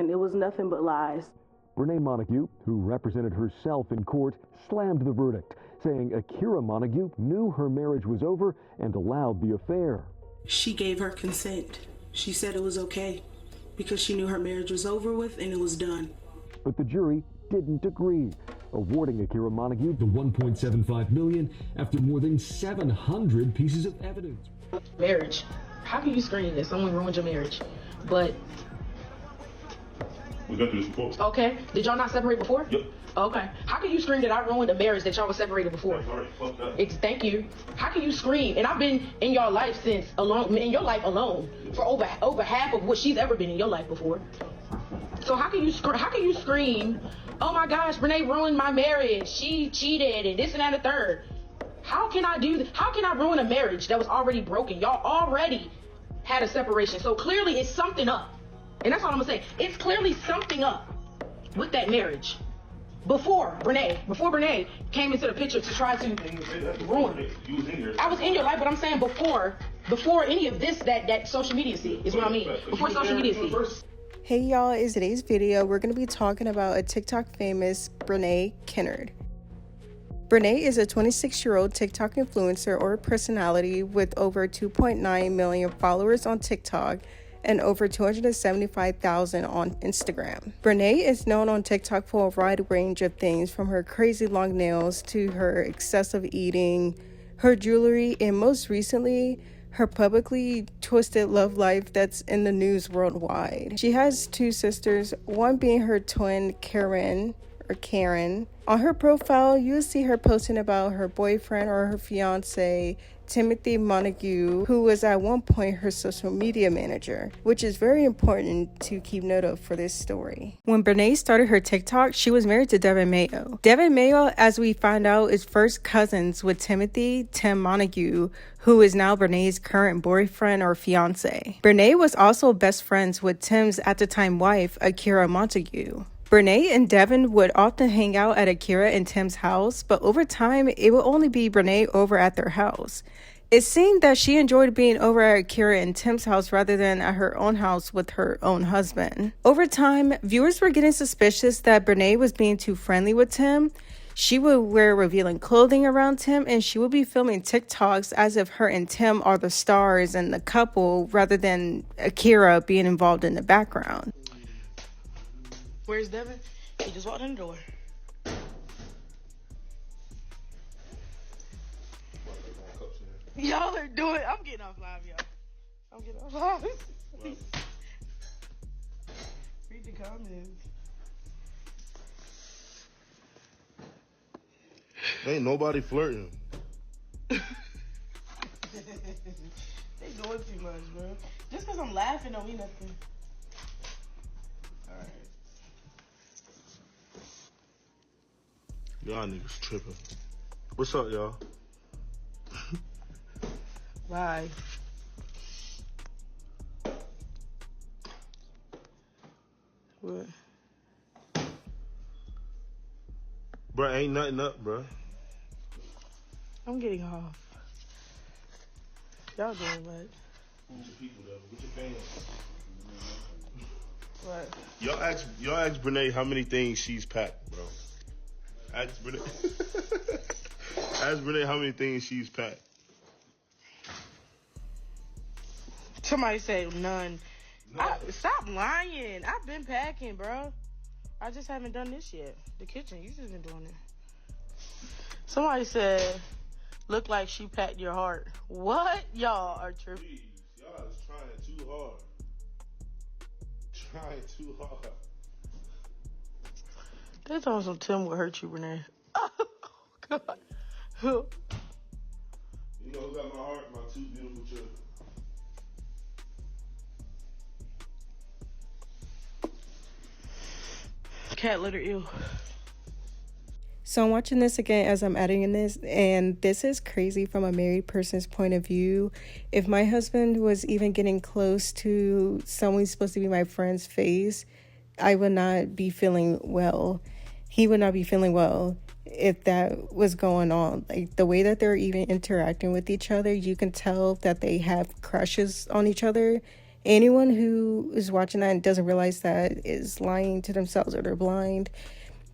lying. It was nothing but lies. Brenay Montague, who represented herself in court, slammed the verdict, saying Akira Montague knew her marriage was over and allowed the affair. She gave her consent. She said it was okay because she knew her marriage was over with and it was done. But the jury didn't agree, awarding Akira Montague the $1.75 million after more than 700 pieces of evidence. Marriage. How can you scream that someone ruined your marriage? But we got through this before. Okay. Did y'all not separate before? Yep. Okay. How can you scream that I ruined a marriage that y'all were separated before? That's already fucked up. Thank you. How can you scream? And I've been in your life in your life alone for over half of what she's ever been in your life before. So how can you scream, oh my gosh, Brenay ruined my marriage. She cheated and this and that and the third. How can I do that? How can I ruin a marriage that was already broken? Y'all already had a separation. So clearly it's something up. And that's all I'm gonna say. It's clearly something up with that marriage. Before Brenay came into the picture to try to ruin. I was in your life, but I'm saying before any of this that social media see is what I mean. Before social media see. Hey y'all, in today's video, we're going to be talking about a TikTok famous Brenay Kennard. Brenay is a 26-year-old TikTok influencer or personality with over 2.9 million followers on TikTok and over 275,000 on Instagram. Brenay is known on TikTok for a wide range of things, from her crazy long nails to her excessive eating, her jewelry, and most recently, her publicly twisted love life that's in the news worldwide. She has two sisters, one being her twin Karen. On her profile, you'll see her posting about her boyfriend or her fiance, Timothy Montague, who was at one point her social media manager, which is very important to keep note of for this story. When Brenay started her TikTok, she was married to Devin Mayo. Devin Mayo, as we find out, is first cousins with Tim Montague, who is now Brenay's current boyfriend or fiance. Brenay was also best friends with Tim's at the time wife, Akira Montague. Brenay and Devin would often hang out at Akira and Tim's house, but over time, it would only be Brenay over at their house. It seemed that she enjoyed being over at Akira and Tim's house rather than at her own house with her own husband. Over time, viewers were getting suspicious that Brenay was being too friendly with Tim. She would wear revealing clothing around Tim, and she would be filming TikToks as if her and Tim are the stars and the couple rather than Akira being involved in the background. Where's Devin? He just walked in the door. Y'all are doing. I'm getting off live, y'all. I'm getting off live. Read the comments. Ain't nobody flirting. They doing too much, bro. Just because I'm laughing don't mean nothing. Alright. Y'all niggas tripping. What's up, y'all? Bye. What? Bruh, ain't nothing up, bruh. I'm getting off. Y'all doing what? Who's your people, though? What's your fans? What? Y'all ask Brenay how many things she's packed, bro. Ask Brenay. Ask Brenay how many things she's packed. Somebody said none. Stop lying. I've been packing, bro. I just haven't done this yet. The kitchen, you just been doing it. Somebody said, look like she packed your heart. What? Y'all are tripping. Please, y'all is trying too hard. Trying too hard. They told some Tim would hurt you, Brenay. Oh, God. You know who got my heart? My two beautiful children. Cat litter, ew. So I'm watching this again as I'm editing this, and this is crazy from a married person's point of view. If my husband was even getting close to someone who's supposed to be my friend's face, I would not be feeling well. He would not be feeling well if that was going on. Like, the way that they're even interacting with each other, you can tell that they have crushes on each other. Anyone who is watching that and doesn't realize that is lying to themselves, or they're blind,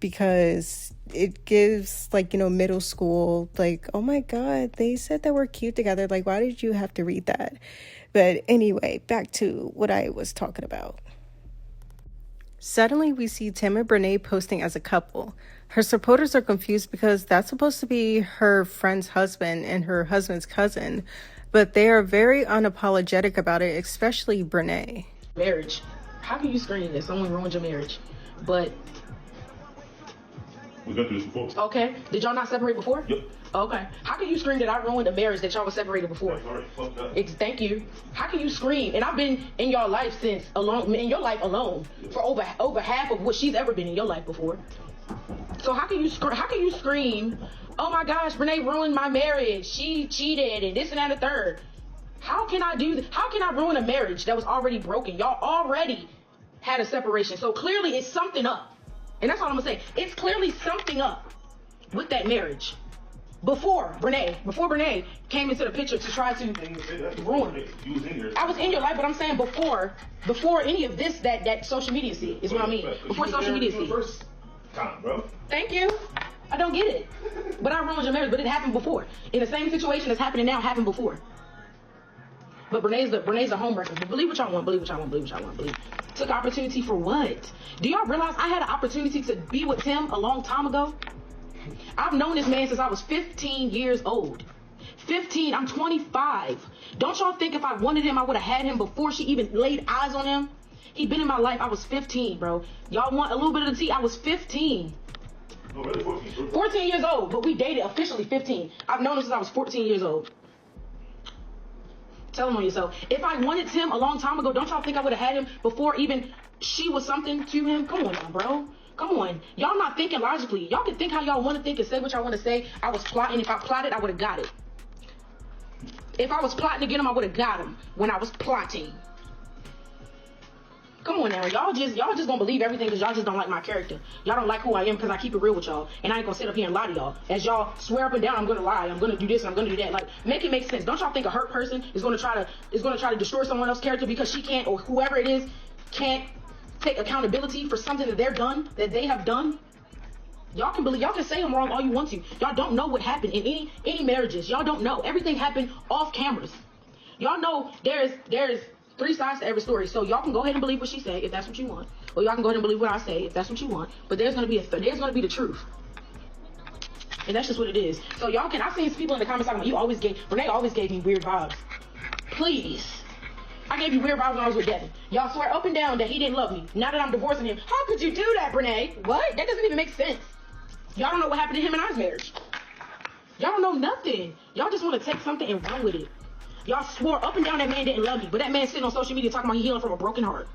because it gives, like, middle school, like, oh my God, they said that we're cute together. Like, why did you have to read that? But anyway, back to what I was talking about. Suddenly, we see Tim and Brenay posting as a couple. Her supporters are confused because that's supposed to be her friend's husband and her husband's cousin, but they are very unapologetic about it, especially Brenay. Marriage. How can you scream that someone ruined your marriage? But We've been through this before. okay, did y'all not separate before? Yep. Okay. How can you scream that I ruined a marriage that y'all was separated before? All right, fuck that. Thank you. How can you scream? And I've been in your life since alone, in your life alone, for over half of what she's ever been in your life before. So how can you scream? Oh my gosh, Brenay ruined my marriage. She cheated and this and that and the third. How can I do that? How can I ruin a marriage that was already broken? Y'all already had a separation. So clearly it's something up. And that's all I'm gonna say. It's clearly something up with that marriage. Before Brenay came into the picture to try to ruin it. You was in here. I was in your life, but I'm saying before any of this that social media see is what I mean. Before social media see. First time, bro. Thank you. I don't get it. But I ruined your marriage, but it happened before. In the same situation that's happening now happened before. But Brenay's a homewrecker. But believe what y'all want, believe. Took opportunity for what? Do y'all realize I had an opportunity to be with Tim a long time ago? I've known this man since I was 15 years old. 15, I'm 25. Don't y'all think if I wanted him, I would have had him before she even laid eyes on him? He'd been in my life, I was 15, bro. Y'all want a little bit of the tea? I was 15. No, really 14. 14 years old, but we dated officially 15. I've known him since I was 14 years old. Tell him on yourself. If I wanted Tim a long time ago, don't y'all think I would have had him before even she was something to him? Come on now, bro. Come on. Y'all not thinking logically. Y'all can think how y'all want to think and say what y'all want to say. I was plotting. If I plotted, I would have got it. If I was plotting to get him, I would have got him when I was plotting. Come on now. Y'all just gonna believe everything because y'all just don't like my character. Y'all don't like who I am because I keep it real with y'all. And I ain't gonna sit up here and lie to y'all. As y'all swear up and down, I'm gonna lie. I'm gonna do this and I'm gonna do that. Like, make it make sense. Don't y'all think a hurt person is gonna try to destroy someone else's character because she can't, or whoever it is can't take accountability for something that they have done? Y'all can say I'm wrong all you want to. Y'all don't know what happened in any marriages. Y'all don't know. Everything happened off cameras. Y'all know there's 3 sides to every story. So y'all can go ahead and believe what she said if that's what you want, or y'all can go ahead and believe what I say if that's what you want. But there's gonna be the truth, and that's just what it is. So y'all can. I've seen people in the comments talking about Brenay always gave me weird vibes. Please. I gave you weird vibes when I was with Devin. Y'all swear up and down that he didn't love me. Now that I'm divorcing him, how could you do that, Brenay? What? That doesn't even make sense. Y'all don't know what happened to him and I's marriage. Y'all don't know nothing. Y'all just want to take something and run with it. Y'all swore up and down that man didn't love me, but that man sitting on social media talking about he healing from a broken heart.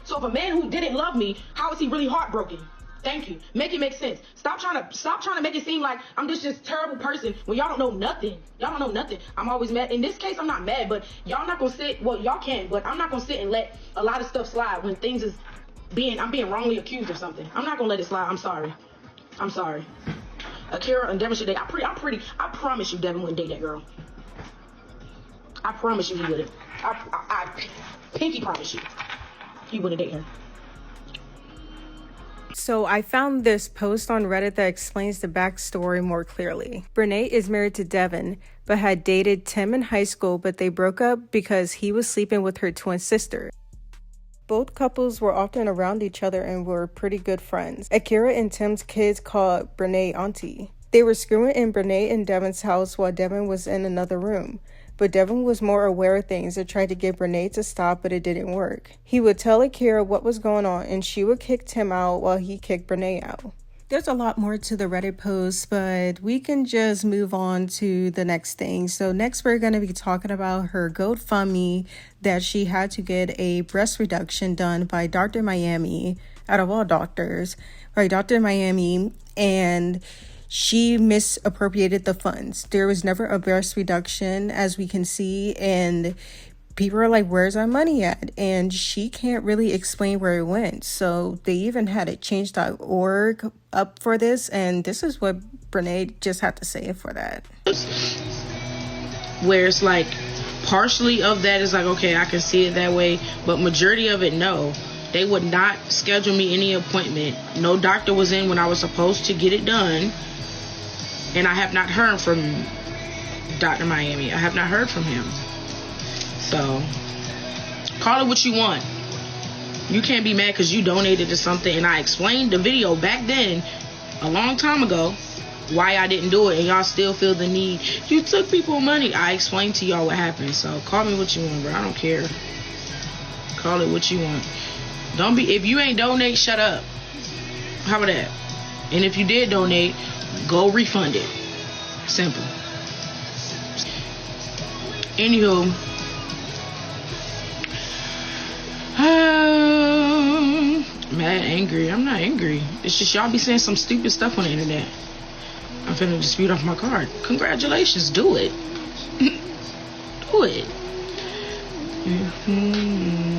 So if a man who didn't love me, how is he really heartbroken? Thank you. Make it make sense. Stop trying to make it seem like I'm just terrible person when y'all don't know nothing. Y'all don't know nothing. I'm always mad. In this case, I'm not mad, but y'all not gonna sit. Well, y'all can, but I'm not gonna sit and let a lot of stuff slide when things is I'm being wrongly accused of something. I'm not gonna let it slide. I'm sorry. Akira and Devin should date. I promise you, Devin wouldn't date that girl. I promise you he wouldn't. I pinky promise you, he wouldn't date her. So I found this post on Reddit that explains the backstory more clearly. Brenay is married to Devin, but had dated Tim in high school, but they broke up because he was sleeping with her twin sister. Both couples were often around each other and were pretty good friends. Akira and Tim's kids called Brenay Auntie. They were screwing in Brenay and Devin's house while Devin was in another room. But Devin was more aware of things and tried to get Brenay to stop, but it didn't work. He would tell Akira what was going on, and she would kick Tim out while he kicked Brenay out. There's a lot more to the Reddit post, but we can just move on to the next thing. So next we're going to be talking about her GoFundMe that she had to get a breast reduction done by Dr. Miami, out of all doctors, by Dr. Miami, and she misappropriated the funds. There was never a breast reduction, as we can see, and people are like, where's our money at? And she can't really explain where it went. So they even had a change.org up for this, and this is what Brenay just had to say for that. where it's like partially of that is like, okay, I can see it that way, but majority of it, no. They would not schedule me any appointment. No doctor was in when I was supposed to get it done, and I have not heard from Dr. Miami. I have not heard from him. So call it what you want. You can't be mad because you donated to something, and I explained the video back then, a long time ago, why I didn't do it, and y'all still feel the need. You took people money. I explained to y'all what happened. So call me what you want, bro. I don't care. Call it what you want. Don't be, if you ain't donate, shut up. How about that? And if you did donate, go refund it. Simple. Anywho, mad, angry. I'm not angry. It's just y'all be saying some stupid stuff on the internet. I'm finna dispute off my card. Congratulations, do it. Do it.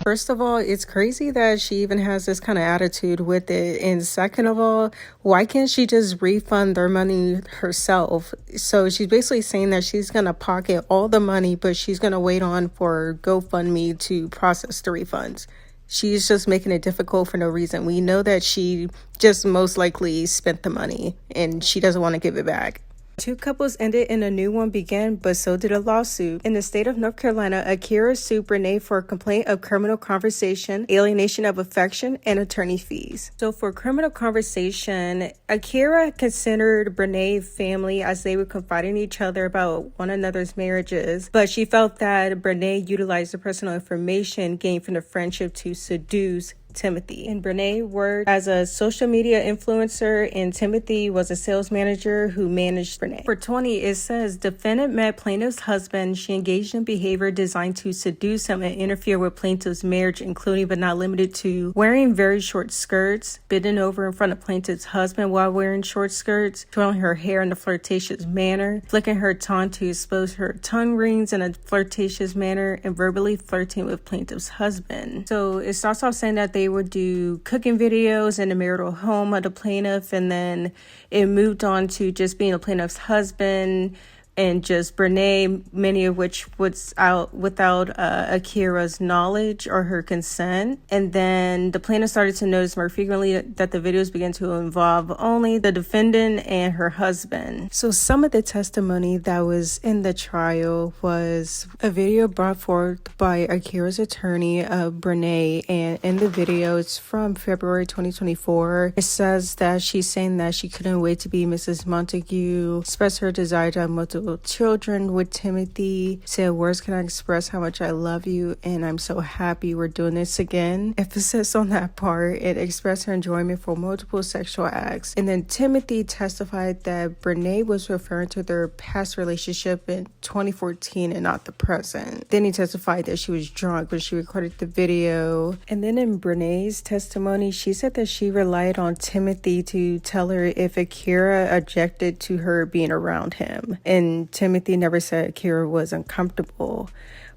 First of all, it's crazy that she even has this kind of attitude with it. And second of all, why can't she just refund their money herself? So she's basically saying that she's going to pocket all the money, but she's going to wait on for GoFundMe to process the refunds. She's just making it difficult for no reason. We know that she just most likely spent the money and she doesn't want to give it back. Two couples ended and a new one began, but so did a lawsuit. In the state of North Carolina, Akira sued Brenay for a complaint of criminal conversation, alienation of affection, and attorney fees. So for criminal conversation, Akira considered Brenay family as they would confide in each other about one another's marriages, but she felt that Brenay utilized the personal information gained from the friendship to seduce Timothy. And Brenay worked as a social media influencer, and Timothy was a sales manager who managed Brenay. For 20, it says defendant met plaintiff's husband. She engaged in behavior designed to seduce him and interfere with plaintiff's marriage, including but not limited to wearing very short skirts, bending over in front of plaintiff's husband while wearing short skirts, twirling her hair in a flirtatious manner, flicking her tongue to expose her tongue rings in a flirtatious manner, and verbally flirting with plaintiff's husband. So it starts off saying that they would do cooking videos in the marital home of the plaintiff, and then it moved on to just being a plaintiff's husband and just Brenay, many of which was out without Akira's knowledge or her consent. And then the plaintiff started to notice more frequently that the videos began to involve only the defendant and her husband. So some of the testimony that was in the trial was a video brought forth by Akira's attorney, Brenay, and in the video, it's from February 2024. It says that she's saying that she couldn't wait to be Mrs. Montague, express her desire to have multiple children with Timothy, said, words can I express how much I love you and I'm so happy we're doing this again. Emphasis on that part. It expressed her enjoyment for multiple sexual acts. And then Timothy testified that Brenay was referring to their past relationship in 2014 and not the present. Then he testified that she was drunk when she recorded the video. And then in Brenay's testimony, she said that she relied on Timothy to tell her if Akira objected to her being around him. And Timothy never said Akira was uncomfortable.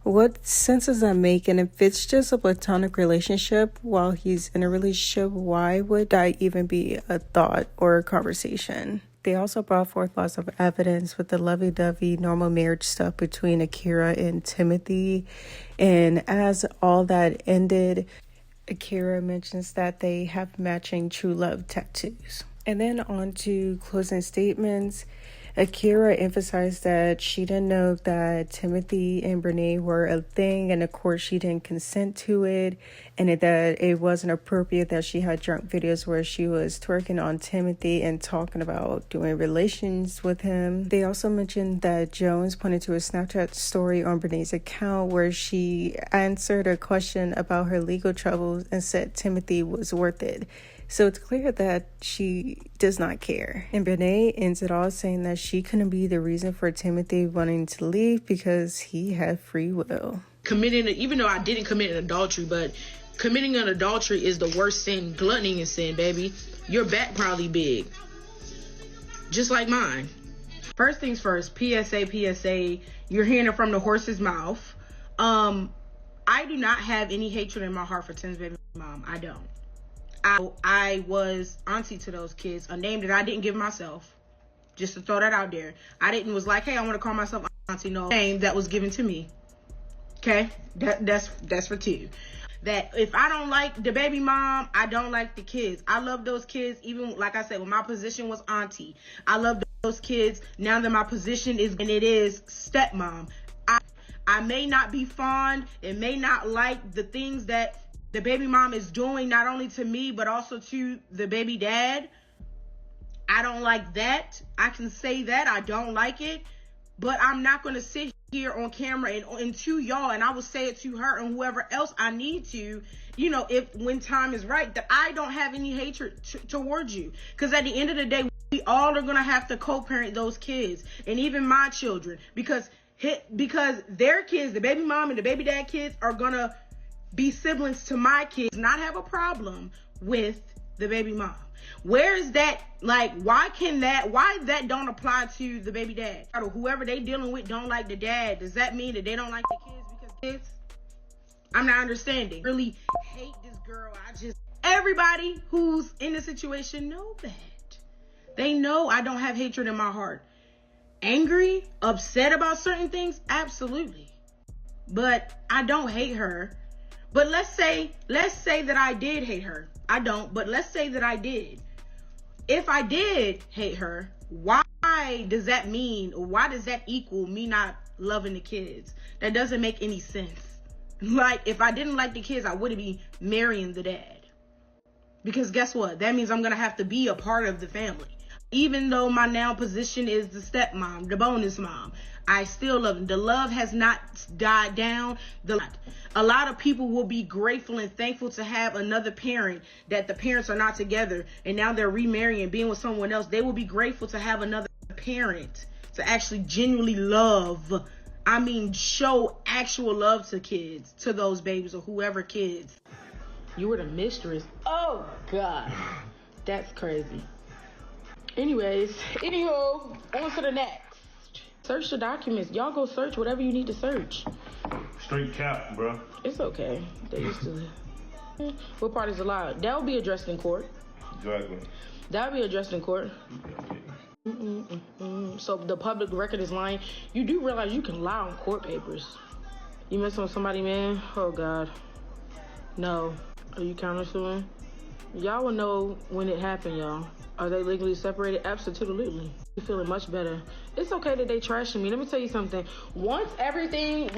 What sense does that make? And if it's just a platonic relationship while he's in a relationship, why would that even be a thought or a conversation? They also brought forth lots of evidence with the lovey-dovey normal marriage stuff between Akira and Timothy. And as all that ended, Akira mentions that they have matching true love tattoos. And then on to closing statements. Akira emphasized that she didn't know that Timothy and Brenay were a thing, and of course she didn't consent to it, and that it wasn't appropriate that she had drunk videos where she was twerking on Timothy and talking about doing relations with him. They also mentioned that Jones pointed to a Snapchat story on Brenay's account where she answered a question about her legal troubles and said Timothy was worth it. So it's clear that she does not care. And Brenay ends it all saying that she couldn't be the reason for Timothy wanting to leave because he had free will. Even though I didn't commit an adultery, but committing an adultery is the worst sin. Gluttony is sin, baby. Your back probably big. Just like mine. First things first, PSA, you're hearing it from the horse's mouth. I do not have any hatred in my heart for Tim's baby mom. I don't. I was auntie to those kids, a name that I didn't give myself, just to throw that out there. I was like, hey, I want to call myself auntie no name that was given to me. Okay, that's for two. That if I don't like the baby mom, I don't like the kids. I love those kids, even like I said, when my position was auntie. I love those kids. Now that my position is, and it is stepmom. I may not be fond and may not like the things that the baby mom is doing, not only to me, but also to the baby dad. I don't like that. I can say that I don't like it, but I'm not going to sit here on camera and to y'all, and I will say it to her and whoever else I need to, you know, if when time is right, that I don't have any hatred towards you. Because at the end of the day, we all are going to have to co-parent those kids, and even my children, because their kids, the baby mom and the baby dad kids, are going to be siblings to my kids, not have a problem with the baby mom. Where is that? Like, why that don't apply to the baby dad? Or whoever they dealing with don't like the dad. Does that mean that they don't like the kids because kids? I'm not understanding. Really hate this girl. Everybody who's in the situation know that. They know I don't have hatred in my heart. Angry, upset about certain things, absolutely. But I don't hate her. But let's say that I did hate her. I don't, but let's say that I did. If I did hate her, why does that mean, or why does that equal me not loving the kids? That doesn't make any sense. Like, if I didn't like the kids, I wouldn't be marrying the dad. Because guess what? That means I'm going to have to be a part of the family. Even though my now position is the stepmom, the bonus mom, I still love them. The love has not died down. A lot of people will be grateful and thankful to have another parent, that the parents are not together and now they're remarrying and being with someone else. They will be grateful to have another parent to actually genuinely love. I mean, show actual love to kids, to those babies or whoever kids. You were the mistress. Oh, God. That's crazy. Anyways, anywho, on to the next. Search the documents. Y'all go search whatever you need to search. Straight cap, bro. It's okay. They used to. What part is allowed? That will be addressed in court. Exactly. That will be addressed in court. So the public record is lying. You do realize you can lie on court papers. You messing with somebody, man? Oh, God. No. Are you countersuing? Y'all will know when it happened, y'all. Are they legally separated? Absolutely. You're feeling much better. It's okay that they trashing me. Let me tell you something. Once everything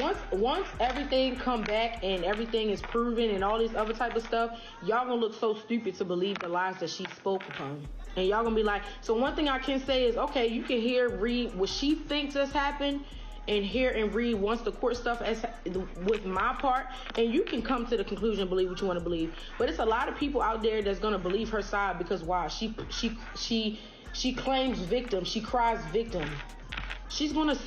come back and everything is proven and all this other type of stuff, y'all gonna look so stupid to believe the lies that she spoke upon. And y'all gonna be like, so one thing I can say is, okay, you can read what she thinks has happened, and hear and read once the court stuff with my part, and you can come to the conclusion and believe what you want to believe. But it's a lot of people out there that's gonna believe her side because why? She claims victim. She cries victim.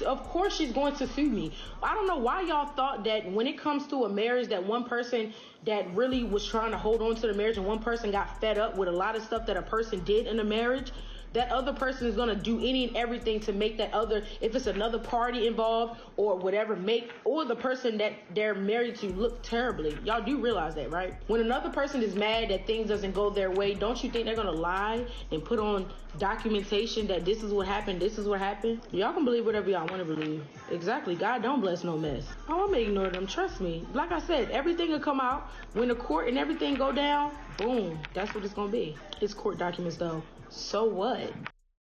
Of course she's going to sue me. I don't know why y'all thought that when it comes to a marriage, that one person that really was trying to hold on to the marriage and one person got fed up with a lot of stuff that a person did in a marriage, that other person is going to do any and everything to make that other, if it's another party involved or whatever, or the person that they're married to look terribly. Y'all do realize that, right? When another person is mad that things doesn't go their way, don't you think they're going to lie and put on documentation that this is what happened, this is what happened? Y'all can believe whatever y'all want to believe. Exactly. God don't bless no mess. Oh, I'm going to ignore them. Trust me. Like I said, everything will come out. When the court and everything go down, boom, that's what it's going to be. It's court documents, though. So what?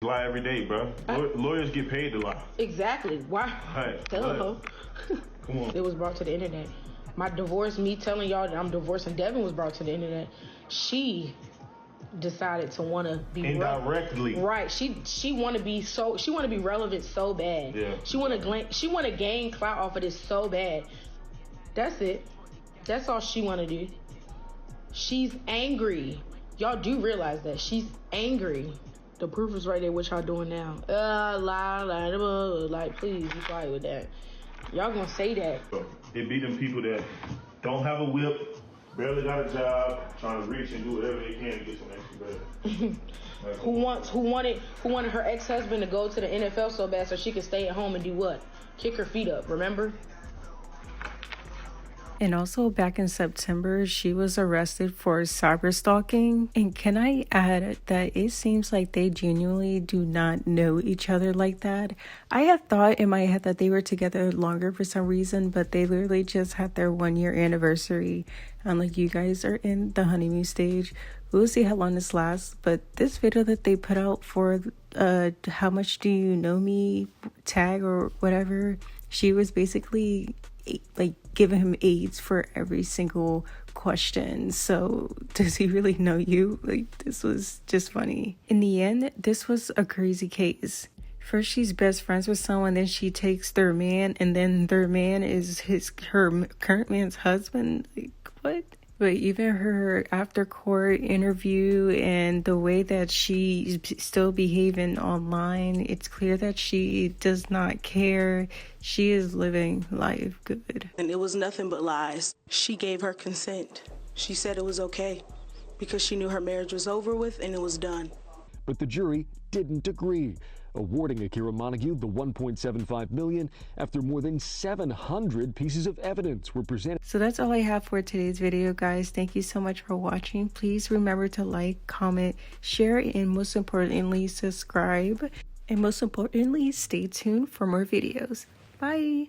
Lie every day, bro. Lawyers get paid to lie. Exactly. Why? Right. Hello. Come on. It was brought to the internet. My divorce, me telling y'all that I'm divorcing Devin, was brought to the internet. She decided to want to be indirectly. Right. She want to be relevant so bad. Yeah. She want to gain clout off of this so bad. That's it. That's all she want to do. She's angry. Y'all do realize that she's angry. The proof is right there. What y'all doing now? Like, please be quiet with that. Y'all gonna say that? It be them people that don't have a whip, barely got a job, trying to reach and do whatever they can to get some extra bread. who wanted her ex-husband to go to the NFL so bad so she could stay at home and do what? Kick her feet up. Remember? And also back in September, she was arrested for cyber stalking. And can I add that it seems like they genuinely do not know each other like that. I had thought in my head that they were together longer for some reason, but they literally just had their 1-year anniversary. And like, you guys are in the honeymoon stage. We'll see how long this lasts. But this video that they put out for how much do you know me tag or whatever, she was basically like giving him AIDS for every single question. So does he really know you? Like, this was just funny. In the end, this was a crazy case. First she's best friends with someone, then she takes their man, and then their man is her current man's husband. Like, what? But even her after court interview and the way that she's still behaving online, it's clear that she does not care. She is living life good. And it was nothing but lies. She gave her consent. She said it was okay because she knew her marriage was over with and it was done. But the jury didn't agree, awarding Akira Montague the $1.75 million after more than 700 pieces of evidence were presented. So that's all I have for today's video, guys. Thank you so much for watching. Please remember to like, comment, share, and most importantly, subscribe. And most importantly, stay tuned for more videos. Bye.